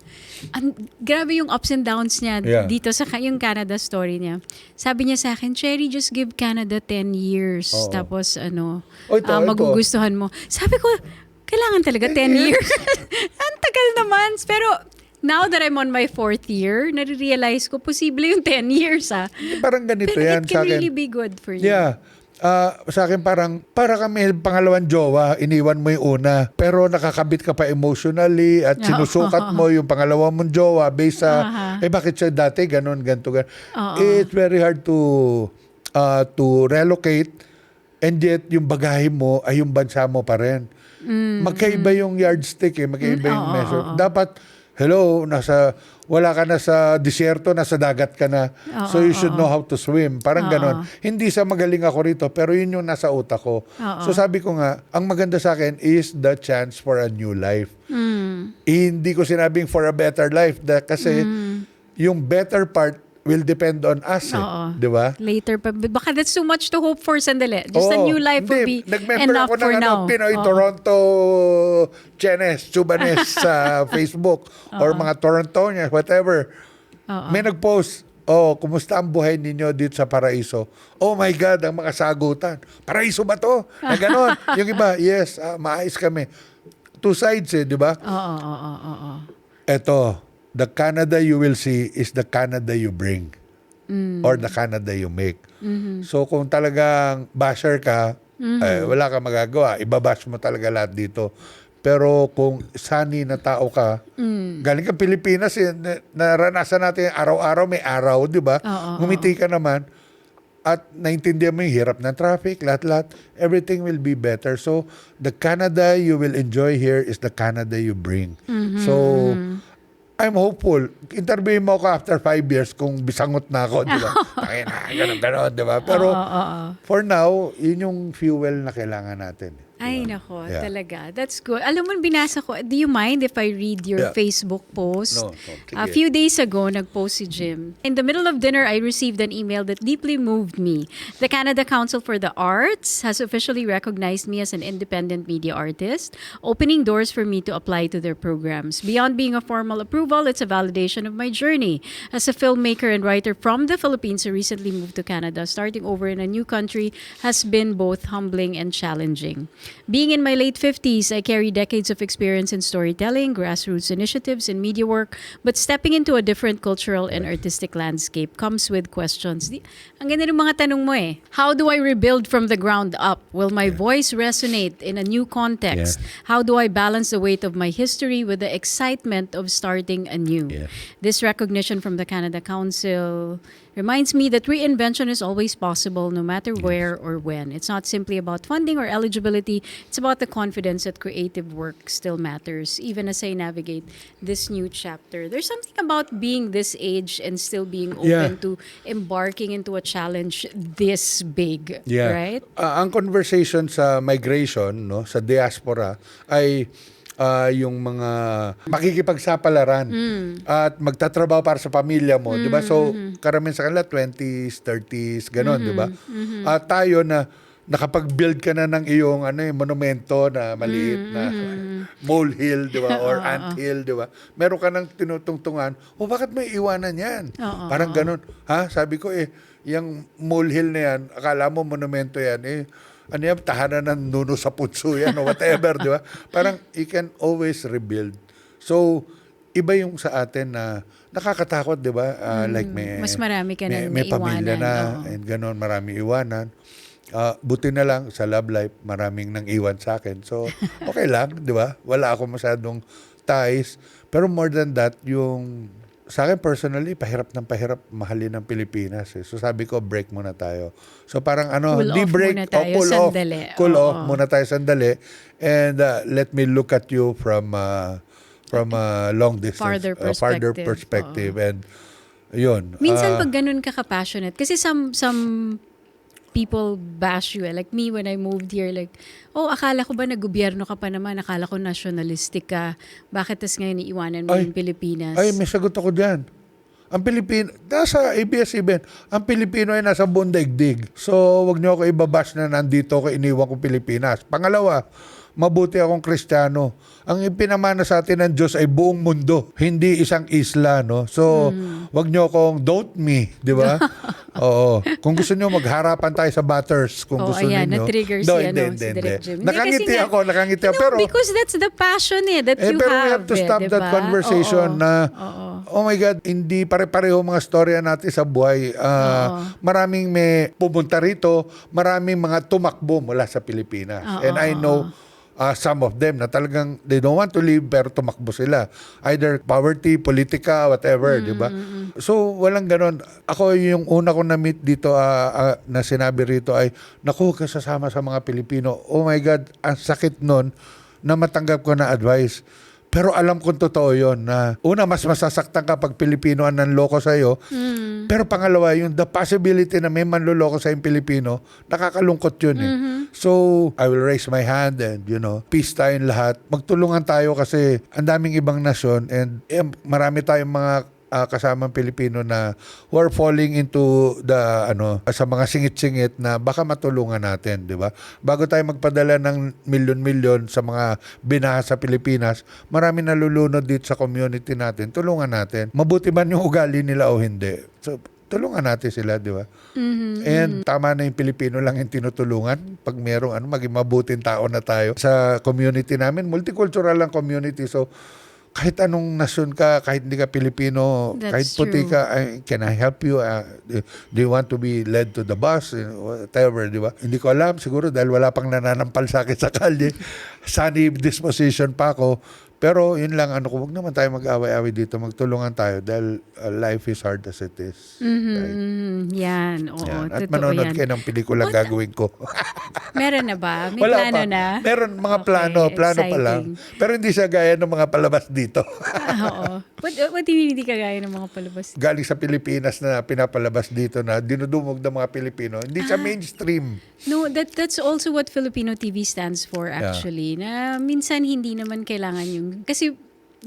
S1: Grabe yung ups and downs niya dito sa yung Canada story niya. Sabi niya sa akin, Cherry, just give Canada 10 years. Tapos magugustuhan mo. Sabi ko, kailangan talaga 10 years. Ang tagal naman. Pero now that I'm on my 4th year, nare-realize ko, posible yung 10 years
S2: parang ganito
S1: pero
S2: yan
S1: it can
S2: sa akin.
S1: really be good for you.
S2: Yeah. Sa akin parang, para kami pangalawang jowa, iniwan mo yung una, pero nakakabit ka pa emotionally at sinusukat mo yung pangalawang mong jowa based sa, bakit siya dati, ganun, ganito, ganun. It's very hard to relocate and yet yung bagahe mo ay yung bansa mo pa rin. Magkaiba yung yardstick eh, magkaiba yung measure. Dapat, hello, wala ka na sa disyerto, nasa dagat ka na. So you should know how to swim. Parang ganon. Hindi sa magaling ako rito, pero yun yung nasa utak ko. So sabi ko nga, ang maganda sa akin is the chance for a new life. Hindi ko sinabing for a better life kasi yung better part will depend on us di ba?
S1: Later pa. Baka that's too much to hope for, sandali. Just a new life will be enough
S2: ako
S1: for
S2: ng
S1: now.
S2: Pinoy Toronto Chenes, Chubanes sa Facebook or mga Torontonians, whatever. May nag-post, kumusta ang buhay ninyo dito sa Paraiso? Oh my God, ang mga sagutan. Paraiso ba to? Na ganon. Yung iba, yes, maayos kami. Two sides di ba? Eto, the Canada you will see is the Canada you bring or the Canada you make. So kung talagang basher ka, wala ka magagawa. Ibabash mo talaga lahat dito. Pero kung sunny na tao ka, galing ka Pilipinas, naranasan natin araw-araw may araw, di ba? Ngumiti ka naman at naintindihan mo yung hirap ng traffic, lahat-lahat, everything will be better. So the Canada you will enjoy here is the Canada you bring. So I'm hopeful. Interviewin mo ako after 5 years kung bisangot na ako, di ba? Ganun, di ba? Pero for now, yun yung fuel na kailangan natin.
S1: Ay, nako, talaga. That's good. Alam mo, binasa ko, do you mind if I read your Facebook post?
S2: No.
S1: A few days ago, nag-post si Jim. In the middle of dinner, I received an email that deeply moved me. The Canada Council for the Arts has officially recognized me as an independent media artist, opening doors for me to apply to their programs. Beyond being a formal approval, it's a validation of my journey. As a filmmaker and writer from the Philippines who recently moved to Canada, starting over in a new country has been both humbling and challenging. Being in my late 50s, I carry decades of experience in storytelling, grassroots initiatives, and media work, but stepping into a different cultural and artistic landscape comes with questions. Ang ganda ng mga tanong mo eh. How do I rebuild from the ground up? Will my voice resonate in a new context? How do I balance the weight of my history with the excitement of starting anew? This recognition from the Canada Council reminds me that reinvention is always possible no matter where or when. It's not simply about funding or eligibility. It's about the confidence that creative work still matters, even as I navigate this new chapter. There's something about being this age and still being open to embarking into a challenge this big, right?
S2: Ang conversation sa migration, no, sa diaspora ay yung mga makikipagsapalaran at magtatrabaho para sa pamilya mo, di ba? So, karamihan sa kanila 20s, 30s, gano'n, di ba? At tayo na nakapag-build ka na ng iyong monumento na maliit na molehill, di ba? Or anthill, di ba? Meron ka nang tinutungtungan, bakit may iwanan yan? Parang gano'n. Sabi ko yung molehill na yan, akala mo monumento yan, tahanan ng nuno sa putso yan o whatever, di ba? Parang you can always rebuild. So, iba yung sa atin na nakakatakot, di ba? Like
S1: mas marami ka na
S2: may pamilya
S1: iwanan,
S2: na, and gano'n, marami iwanan. Buti na lang sa love life, maraming nang iwan sa akin. So, okay lang, di ba? Wala ako masyadong ties. Pero more than that, yung sa akin personally, pahirap mahalin ng Pilipinas. So sabi ko, break muna tayo. So parang
S1: cool
S2: di
S1: off
S2: break,
S1: muna tayo,
S2: cool
S1: sandali.
S2: off. Cool off muna tayo sandali. And let me look at you from a long distance.
S1: Farther perspective.
S2: And Yun.
S1: Minsan pag ganun ka ka-passionate, kasi some people bash you. Like me, when I moved here, like, akala ko ba nag-gobyerno ka pa naman? Akala ko nationalistic ka. Bakit tas ngayon iiwanan mo yung Pilipinas?
S2: Ay, may sagot ako dyan. Ang Pilipino, nasa ABS-CBN, ang Pilipino ay nasa buong daigdig. So, wag niyo ako ibabash na nandito ako, iniwan ko Pilipinas. Pangalawa, mabuti akong Kristiyano. Ang ipinamana sa atin ng Diyos ay buong mundo, hindi isang isla, no? So, wag niyo akong doubt me, di ba? Oo. Kung gusto niyo magharapan tayo sa batters, kung gusto
S1: ayan,
S2: niyo.
S1: na-trigger si Direk Jim. Hindi,
S2: Nakangiti
S1: kasi
S2: ako, nakangiti ako. Pero,
S1: because that's the passion that you
S2: pero
S1: have.
S2: we have to stop that
S1: diba?
S2: conversation na, oh my God, hindi pare-pareho mga storya natin sa buhay. Maraming may pumunta rito, maraming mga tumakbo mula sa Pilipinas. And I know some of them na talagang they don't want to leave pero tumakbo sila. Either poverty, politika, whatever, di ba? So, walang ganon. Ako yung una ko na-meet dito na sinabi rito ay, naku, kasasama sa mga Pilipino. Oh my God, ang sakit nun na matanggap ko na advice. Pero alam kong totoo yun na una, mas masasaktan ka pag Pilipino ang nanloko sa'yo. Pero pangalawa, yung the possibility na may manloloko sa yung Pilipino, nakakalungkot yun eh. So, I will raise my hand and, peace tayong lahat. Magtulungan tayo kasi ang daming ibang nasyon and marami tayong mga kasamang Pilipino na who are falling into sa mga singit-singit na baka matulungan natin, di ba? Bago tayo magpadala ng milyon-milyon sa mga binaha sa Pilipinas, marami nalulunod dito sa community natin. Tulungan natin. Mabuti man yung ugali nila o hindi. So, tulungan natin sila, di ba? And tama na yung Pilipino lang yung tinutulungan. Pag merong maging mabuting tao na tayo sa community namin. Multicultural lang community. So, kahit anong nasyon ka, kahit hindi ka Pilipino, kahit puti ka, can I help you? Do you want to be led to the bus? Whatever, di ba? Hindi ko alam, siguro dahil wala pang nananampal sa akin sa kalye. Sunny disposition pa ako. Pero yun lang, huwag naman tayo mag-away-away dito. Magtulungan tayo dahil life is hard as it is. Right?
S1: Yan, oo.
S2: Yan. At
S1: totoo
S2: manonood
S1: yan.
S2: kayo ng pelikula gagawin ko.
S1: Meron na ba? May
S2: Wala
S1: plano
S2: pa.
S1: na?
S2: Meron mga plano pa
S1: exciting.
S2: lang. Pero hindi siya gaya ng mga palabas dito.
S1: Oo. What do you mean hindi kagaya ng mga palabas?
S2: Galing sa Pilipinas na pinapalabas dito na dinudumog ng mga Pilipino. Hindi siya mainstream.
S1: No, that's also what Filipino TV stands for actually. Na minsan hindi naman kailangan yung... Kasi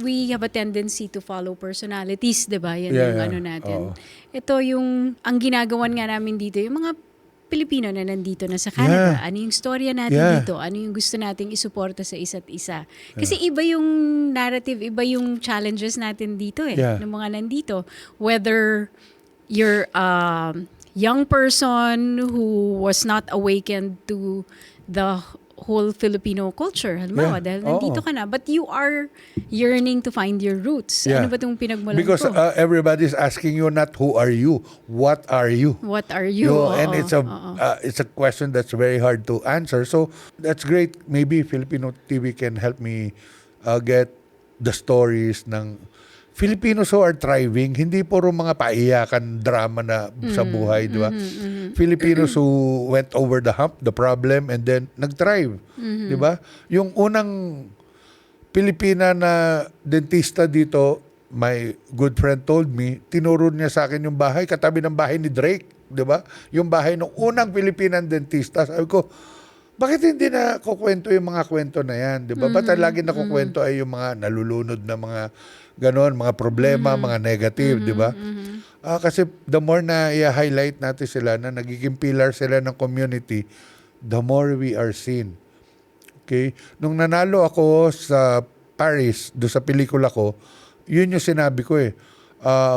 S1: we have a tendency to follow personalities, di ba? Yan yung natin. Ito yung... Ang ginagawan nga namin dito, yung mga Pilipino na nandito na sa Canada. Ano yung storya natin dito? Ano yung gusto nating isuporta sa isa't isa? Kasi iba yung narrative, iba yung challenges natin dito ng mga nandito. Whether you're young person who was not awakened to the whole Filipino culture. Halimbawa, dahil nandito ka na. But you are yearning to find your roots. Ano ba itong pinagmulan
S2: Because
S1: ko?
S2: everybody's asking you not who are you, what are you?
S1: What are you?
S2: And it's a question that's very hard to answer. So that's great. Maybe Filipino TV can help me get the stories ng Filipinos who are thriving, hindi puro mga paiyakan drama na sa buhay, di ba? Filipinos who went over the hump, the problem, and then nag-thrive, di ba? Yung unang Pilipina na dentista dito, my good friend told me, tinuro niya sa akin yung bahay, katabi ng bahay ni Drake, di ba? Yung bahay ng unang Pilipinang dentista. Sabi ko, bakit hindi na kukwento yung mga kwento na yan, di ba? Ba't lagi na kukwento ay yung mga nalulunod na mga ganon, mga problema, mga negative, di ba? Kasi the more na i-highlight natin sila na nagiging pillar sila ng community, the more we are seen. Okay? Nung nanalo ako sa Paris, do sa pelikula ko, yun yung sinabi ko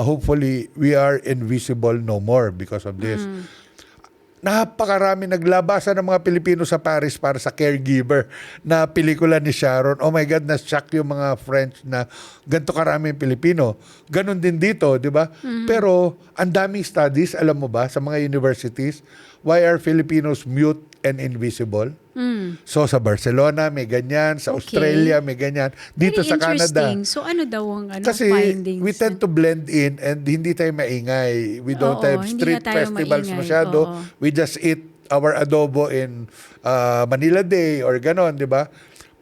S2: hopefully, we are invisible no more because of this. Napakarami naglabasan ng mga Pilipino sa Paris para sa Caregiver na pelikula ni Sharon. Oh my God, na-shock yung mga French na ganito karami yung Pilipino. Ganon din dito, di ba? Pero ang daming studies, alam mo ba, sa mga universities, why are Filipinos mute and invisible? So sa Barcelona may ganyan, sa Australia may ganyan, dito
S1: Very
S2: sa Canada.
S1: So ano daw ang
S2: Kasi
S1: findings?
S2: we tend to blend in and hindi tayo maingay. We don't have street festivals masyado. We just eat our adobo in Manila Day or ganon, di ba?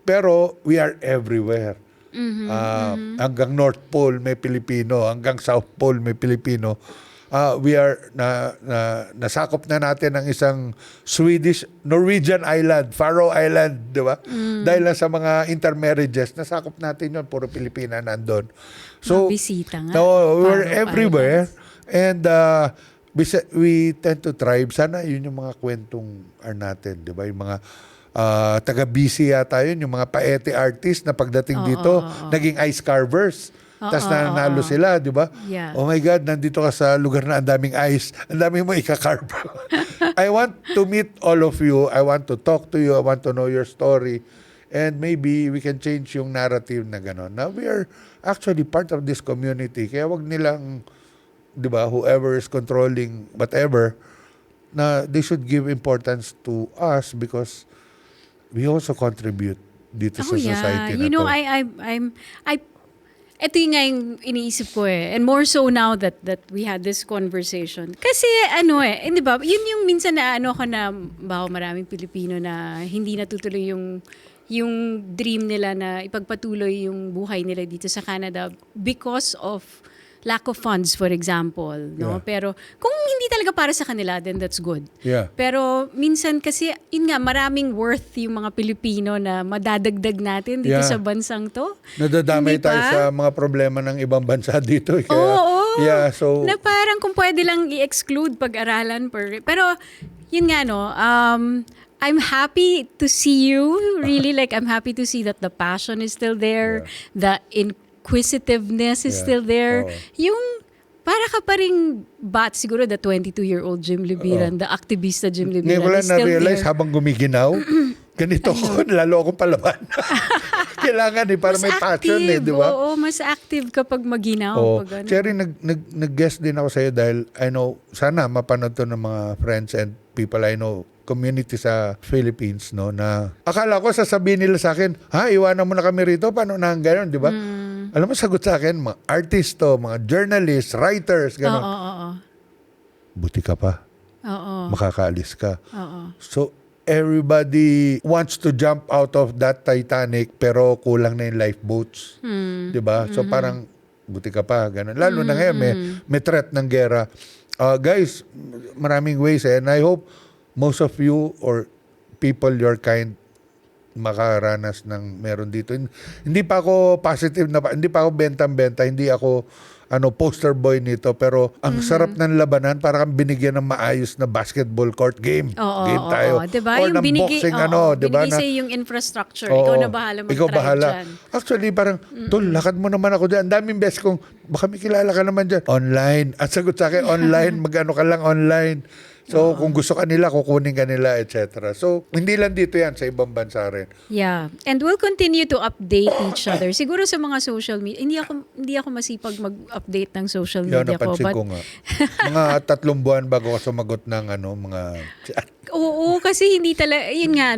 S2: Pero we are everywhere. Hanggang North Pole may Pilipino, hanggang South Pole may Pilipino. We are nasakop na natin ang isang Norwegian island, Faroe Island, di ba? Dahil lang sa mga intermarriages, nasakop natin yun, puro Pilipina nandun. So,
S1: Bisita nga.
S2: no, we're
S1: Faroe
S2: everywhere.
S1: Islands.
S2: And we tend to thrive. Sana yun yung mga kwentong natin, di ba? Yung mga taga-BC yata yun, yung mga paete artist na pagdating dito, naging ice carvers. Tapos nanalo sila, di ba?
S1: Yeah.
S2: Oh my God, nandito ka sa lugar na ang daming ice. Ang daming mo ikakarve. I want to meet all of you. I want to talk to you. I want to know your story. And maybe we can change yung narrative na gano'n. Now, we are actually part of this community. Kaya wag nilang, di ba, whoever is controlling whatever, na they should give importance to us because we also contribute dito sa society na
S1: you know,
S2: to.
S1: ito yung nga yung iniisip ko And more so now that we had this conversation. Kasi di ba, yun yung minsan na ako na baka maraming Pilipino na hindi natutuloy yung dream nila na ipagpatuloy yung buhay nila dito sa Canada because of lack of funds, for example. No?
S2: Yeah.
S1: Pero kung hindi talaga para sa kanila, then that's good.
S2: Yeah.
S1: Pero minsan kasi, yun nga, maraming worth yung mga Pilipino na madadagdag natin dito sa bansang to.
S2: Nadadamay
S1: Hindi
S2: tayo
S1: ba?
S2: sa mga problema ng ibang bansa dito. Kaya,
S1: Oo.
S2: Yeah, so,
S1: Na parang kung pwede lang i-exclude pag-aralan. Pero, yun nga, no, I'm happy to see you. Really, like, I'm happy to see that the passion is still there. The inquisitiveness is still there. Yung para ka pa ring siguro the 22-year-old Jim Libiran, the activista Jim
S2: Ngayon ko
S1: Libiran
S2: lang
S1: is still
S2: na-realize
S1: there.
S2: habang gumiginaw, ganito ko, lalo akong palaban. Kailangan para may passion di ba?
S1: Oo, mas active kapag maginaw.
S2: Oh,
S1: Pag ano.
S2: Cherry, nag-guest din ako sa'yo dahil I know, sana mapanood to ng mga friends and people I know, community sa Philippines, no, na akala ko sasabihin nila sa akin, iwanan mo na kami rito, paano na gano'n, di ba? Alam mo, sagot sa akin, mga artisto, mga journalists, writers, gano'n.
S1: Oo.
S2: Buti ka pa.
S1: Oo.
S2: Makakaalis ka.
S1: Oo.
S2: So, everybody wants to jump out of that Titanic pero kulang na yung lifeboats. Di ba? So, parang, buti ka pa. Ganun. Lalo na ngayon, may threat ng gera. Guys, maraming ways and I hope most of you or people your kind makaranas ng meron dito. Hindi pa ako positive hindi pa ako bentang-benta, hindi ako poster boy nito, pero ang sarap ng labanan, para kang binigyan ng maayos na basketball court game. Game tayo.
S1: Diba?
S2: Or
S1: yung
S2: ng boxing diba?
S1: Binigay sa'yo yung infrastructure. Ikaw na bahala mag-try dyan.
S2: Actually, parang, tol, lakad mo naman ako dyan. Ang daming beses kong, baka may kilala ka naman dyan. Online. At sagot sa akin, online. Mag-ano ka lang online. So, kung gusto ka nila, kukunin ka nila, etc. So, hindi lang dito yan, sa ibang bansa rin.
S1: Yeah. And we'll continue to update each other. Siguro sa mga social media, hindi ako masipag mag-update ng social media ko.
S2: Napansin ko nga. Mga 3 buwan bago ako sumagot ng mga chat.
S1: Oo, kasi hindi talaga, yun nga,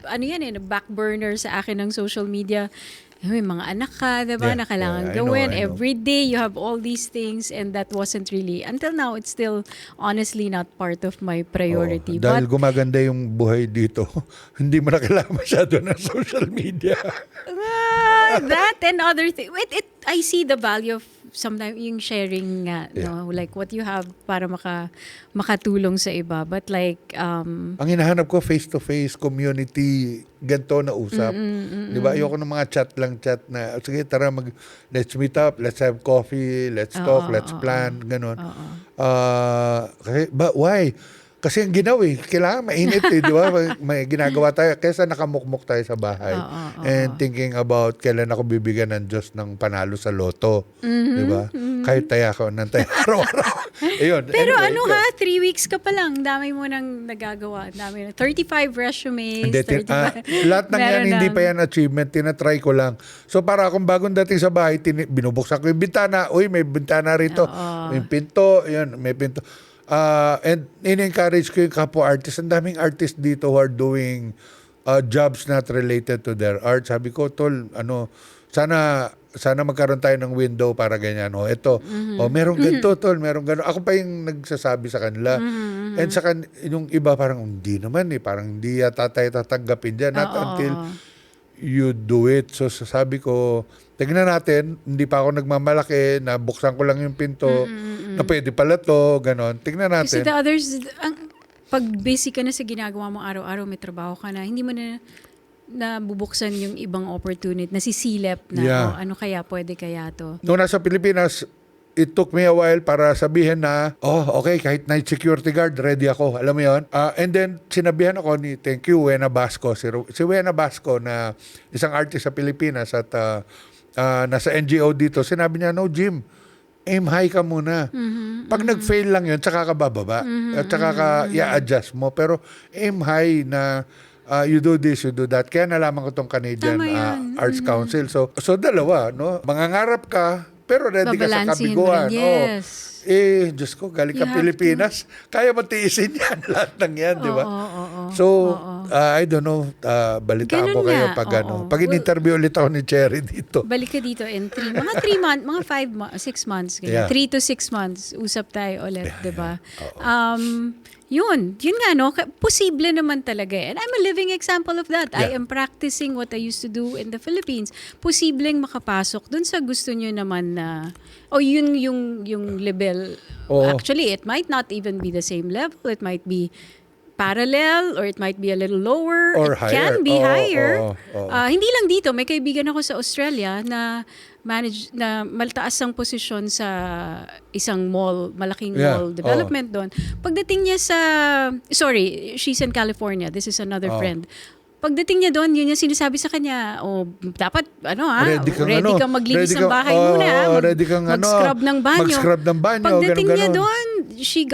S1: nag-back burner sa akin ng social media. May mga anak ka, diba, na kailangan gawin.
S2: I know.
S1: Every day, you have all these things and that wasn't really, until now, it's still honestly not part of my priority.
S2: Dahil gumaganda yung buhay dito, hindi mo na kailangan masyado ng social media.
S1: That and other things. I see the value of sometimes yung sharing nga, no? Like what you have para makatulong sa iba. But like,
S2: ang hinahanap ko, face-to-face, community, ganito na usap. Di ba? Ayoko ng mga chat na, sige, tara, let's meet up, let's have coffee, let's talk, let's plan, ganon. Kasi, why? Kasi ang ginaw kailangan mainit di ba? May ginagawa tayo kaysa nakamukmuk tayo sa bahay. And thinking about kailan ako bibigyan ng Diyos ng panalo sa loto. Di ba? Kahit taya ko ng taya araw-araw.
S1: Pero anyway, 3 weeks ka pa lang, dami mo nang nagagawa. Dami, 35 resumes,
S2: Hindi,
S1: 35.
S2: lahat ng yan, hindi pa yan achievement, tinatry ko lang. So para akong bagong dating sa bahay, binubuksan ko yung bintana. Uy, may bintana rito. May pinto, may pinto. And in-encourage ko yung kapwa artists. Ang daming artists dito who are doing jobs not related to their art. Sabi ko, tol, sana magkaroon tayo ng window para ganyan. Ito, merong ganito, tol, merong gano'n. Ako pa yung nagsasabi sa kanila. And yung iba parang, hindi naman parang hindi yata tayo tatanggapin dyan. Not until you do it. So sabi ko, tignan natin, hindi pa ako nagmamalaki, nabuksan ko lang yung pinto, na pwede pala to, ganon. Tignan
S1: Kasi
S2: natin.
S1: the others, pag busy ka na sa ginagawa mo araw-araw, may trabaho ka na, hindi mo na nabubuksan yung ibang opportunity, nasisilip na,
S2: Yeah.
S1: ano kaya, pwede kaya to.
S2: Noong nasa Pilipinas, it took me a while para sabihin na, okay, kahit night security guard, ready ako. Alam mo yun? And then, sinabihan ako ni, thank you, Wena Basco. Si Wena Basco na isang artist sa Pilipinas at nasa NGO dito, sinabi niya, no, Jim, aim high ka muna. Pag nag-fail lang yun, tsaka ka bababa. At tsaka ka i-adjust mo. Pero aim high na you do this, you do that. Kaya nalaman ko tong Canadian
S1: Tama yan.
S2: Arts Council. So dalawa, no? Mangangarap ka, pero ready ka sa
S1: Babalansihin mo
S2: kabiguan.
S1: rin, yes.
S2: Diyos ko, galing ka
S1: You have
S2: Pilipinas, kaya mo tiisin yan, lahat ng yan, di ba?
S1: Oo.
S2: So, I don't know, balitaan
S1: Ganun
S2: ko kayo
S1: nga,
S2: pag
S1: oo.
S2: Pag in-interview ulit ako ni Cherry dito.
S1: Balik ka dito in 3 months, mga 6 months,
S2: Yeah.
S1: 3 to 6 months, usap tayo ulit, di ba? Yun nga, no? Posible naman talaga. And I'm a living example of that. I
S2: Yeah.
S1: am practicing what I used to do in the Philippines. Posibleng makapasok dun sa gusto nyo naman na, yun yung level.
S2: Oo.
S1: Actually, it might not even be the same level. It might be parallel or it might be a little lower.
S2: Or
S1: it can
S2: higher.
S1: be
S2: Oo,
S1: higher.
S2: oo.
S1: Hindi lang dito, may kaibigan ako sa Australia na maltaas ang posisyon sa isang mall, malaking
S2: Yeah,
S1: mall development doon. Pagdating niya she's in California. This is another friend. Pagdating niya doon, yun yung sinasabi sa kanya, dapat, ready kang maglinis ng bahay muna.
S2: Ready kang
S1: mag-scrub ng banyo.
S2: Mag-scrub ng banyo,
S1: Pagdating niya
S2: ganun.
S1: doon, she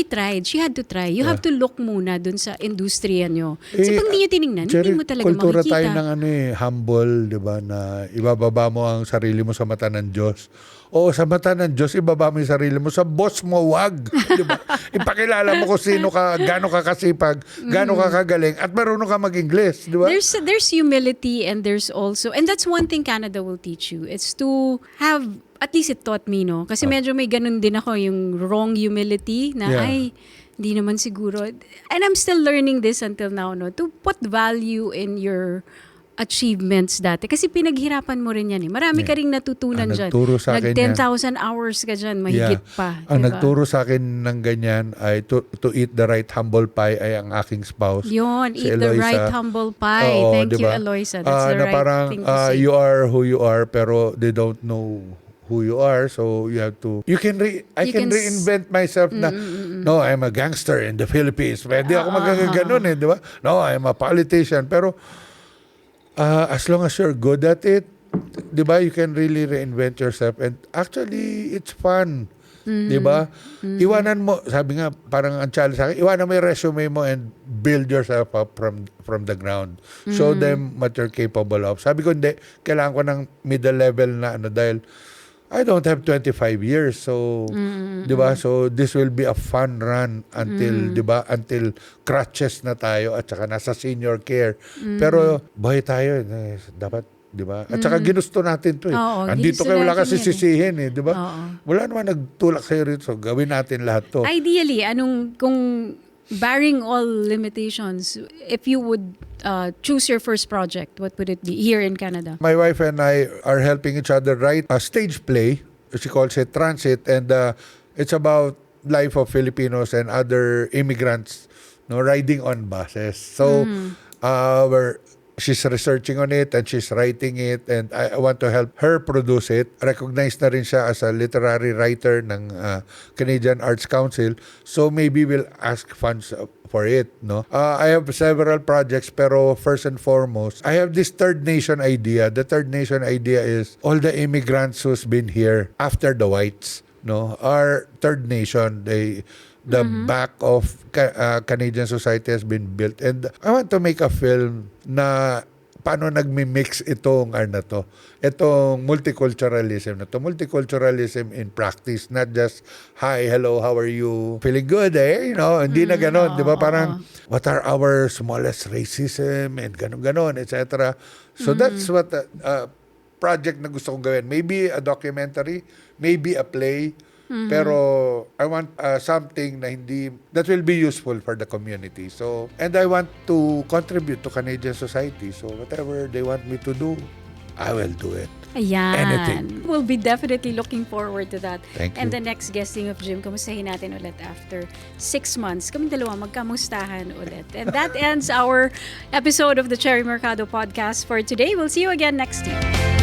S1: tried. She had to try. You have to look muna doon sa industriya nyo. Kasi pag hindi nyo tinignan, hindi mo talaga
S2: kultura
S1: makikita.
S2: tayo ng humble, di ba, na ibababa mo ang sarili mo sa mata ng Diyos. Oo, sa mata ng Diyos, ibaba mo yung sarili mo. Sa boss mo, wag. Di ba? Ipakilala mo kung sino ka, gaano ka kasipag, gaano ka kagaling, at marunong ka mag-Ingles. Di ba?
S1: There's humility and there's also, and that's one thing Canada will teach you. It's to have, at least it taught me, no? Kasi medyo may ganun din ako, yung wrong humility na, hindi naman siguro. And I'm still learning this until now, no? To put value in your achievements dati. Kasi pinaghirapan mo rin yan eh. Marami ka ring natutunan dyan.
S2: Nagturo sa akin yan.
S1: 10,000 hours ka dyan, mahigit pa.
S2: Ang
S1: diba?
S2: nagturo sa akin ng ganyan ay to eat the right humble pie ay ang aking spouse.
S1: Yun,
S2: si
S1: eat the
S2: Eloisa.
S1: right humble pie.
S2: Oo,
S1: Thank you,
S2: diba?
S1: Eloisa. That's the
S2: na
S1: right
S2: parang,
S1: thing to say.
S2: you are who you are, pero they don't know who you are, so you have to, I can reinvent myself na, no, I'm a gangster in the Philippines. Pwede ako magaganon di ba? No, I'm a politician. Pero, as long as you're good at it, di ba, you can really reinvent yourself. And actually, it's fun. Di ba? Iwanan mo, sabi nga, parang ang challenge sa akin, iwanan mo yung resume mo and build yourself up from the ground. Show them what you're capable of. Sabi ko, hindi, kailangan ko ng middle level na dahil I don't have 25 years. So, di ba? So, this will be a fun run until, di ba? Until crutches na tayo at saka nasa senior care. Pero, buhay tayo. Dapat, di ba? At saka ginusto natin to eh.
S1: Oo,
S2: Andito
S1: ginusto
S2: kayo, wala
S1: natin
S2: kasi
S1: yan eh.
S2: sisihin eh. Di ba?
S1: Oo.
S2: Wala naman nagtulak sa'yo rito. So, gawin natin lahat to.
S1: Ideally, kung barring all limitations, if you would choose your first project, what would it be here in Canada?
S2: My wife and I are helping each other write a stage play. She calls it Transit, and it's about life of Filipinos and other immigrants, riding on buses. So, she's researching on it and she's writing it, and I want to help her produce it. Recognized na rin siya as a literary writer ng Canadian Arts Council. So maybe we'll ask funds for it. I have several projects, pero first and foremost, I have this third nation idea. The third nation idea is all the immigrants who's been here after the whites. Our third nation, the back of Canadian society has been built, and I want to make a film na paano nagmi-mix itong itong multiculturalism na to. Multiculturalism in practice, not just hi, hello, how are you, feeling good hindi na ganon, di ba? Parang what are our smallest racism and ganon etc. So that's what project na gusto kong gawin. Maybe a documentary, maybe a play. Pero I want something na that will be useful for the community. So, and I want to contribute to Canadian society. So, whatever they want me to do, I will do it.
S1: Ayan.
S2: Anything.
S1: We'll be definitely looking forward to that.
S2: Thank
S1: And
S2: you.
S1: the next guesting of Jim, kamustahin natin ulit after 6 months. Kaming dalawa, magkamustahan ulit. And that ends our episode of the Cherry Mercado podcast for today. We'll see you again next week.